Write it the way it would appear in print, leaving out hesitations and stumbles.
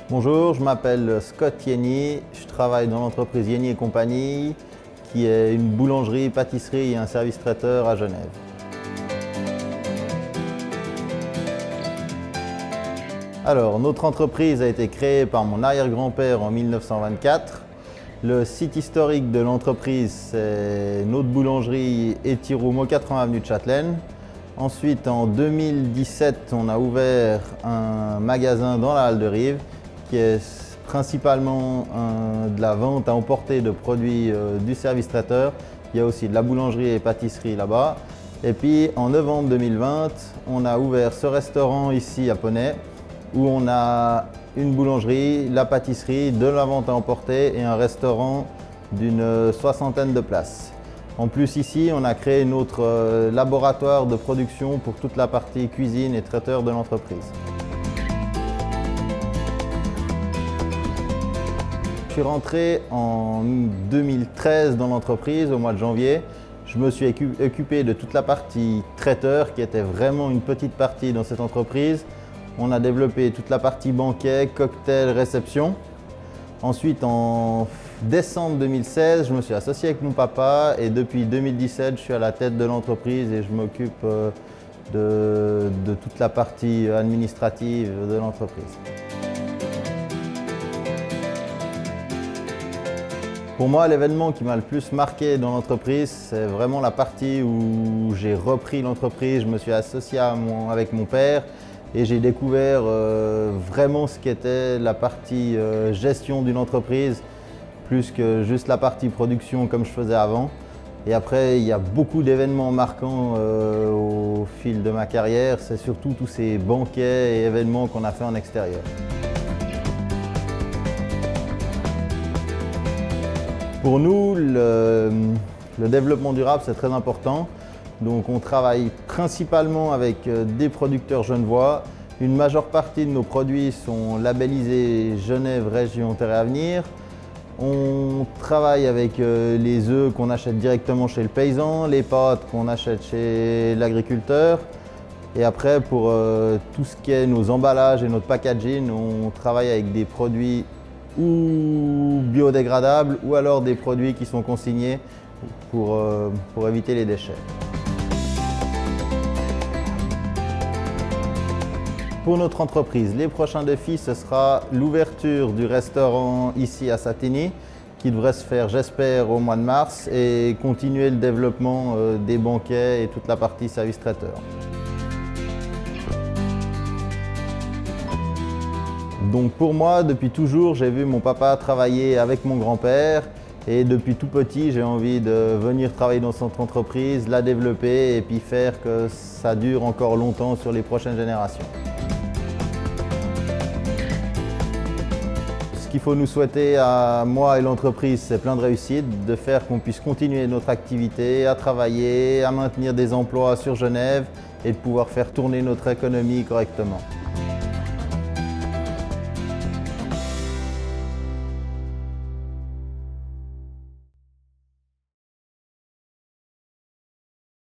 Bonjour, je m'appelle Scott Yenny, je travaille dans l'entreprise Yenny et compagnie, qui est une boulangerie, pâtisserie et un service traiteur à Genève. Alors, notre entreprise a été créée par mon arrière-grand-père en 1924. Le site historique de l'entreprise, c'est notre boulangerie Étiroum au 80 avenue de Châtelaine. Ensuite, en 2017, on a ouvert un magasin dans la Halle de Rive qui est principalement de la vente à emporter de produits du service traiteur. Il y a aussi de la boulangerie et pâtisserie là-bas. Et puis, en novembre 2020, on a ouvert ce restaurant ici à Poney où on a une boulangerie, la pâtisserie, de la vente à emporter et un restaurant d'une soixantaine de places. En plus ici, on a créé notre laboratoire de production pour toute la partie cuisine et traiteur de l'entreprise. Je suis rentré en 2013 dans l'entreprise au mois de janvier. Je me suis occupé de toute la partie traiteur qui était vraiment une petite partie dans cette entreprise. On a développé toute la partie banquet, cocktail, réception. Ensuite, en décembre 2016, je me suis associé avec mon papa et depuis 2017, je suis à la tête de l'entreprise et je m'occupe de toute la partie administrative de l'entreprise. Pour moi, l'événement qui m'a le plus marqué dans l'entreprise, c'est vraiment la partie où j'ai repris l'entreprise. Je me suis associé avec mon père et j'ai découvert vraiment ce qu'était la partie gestion d'une entreprise, plus que juste la partie production comme je faisais avant. Et après, il y a beaucoup d'événements marquants au fil de ma carrière. C'est surtout tous ces banquets et événements qu'on a fait en extérieur. Pour nous, le développement durable, c'est très important. Donc on travaille principalement avec des producteurs genevois. Une majeure partie de nos produits sont labellisés Genève Région Terre et Avenir. On travaille avec les œufs qu'on achète directement chez le paysan, les pâtes qu'on achète chez l'agriculteur. Et après, pour tout ce qui est nos emballages et notre packaging, on travaille avec des produits ou biodégradables ou alors des produits qui sont consignés pour éviter les déchets. Pour notre entreprise, les prochains défis, ce sera l'ouverture du restaurant ici à Satigny, qui devrait se faire, j'espère, au mois de mars, et continuer le développement des banquets et toute la partie service traiteur. Donc pour moi, depuis toujours, j'ai vu mon papa travailler avec mon grand-père et depuis tout petit, j'ai envie de venir travailler dans cette entreprise, la développer et puis faire que ça dure encore longtemps sur les prochaines générations. Ce qu'il faut nous souhaiter à moi et l'entreprise, c'est plein de réussite, de faire qu'on puisse continuer notre activité, à travailler, à maintenir des emplois sur Genève et de pouvoir faire tourner notre économie correctement.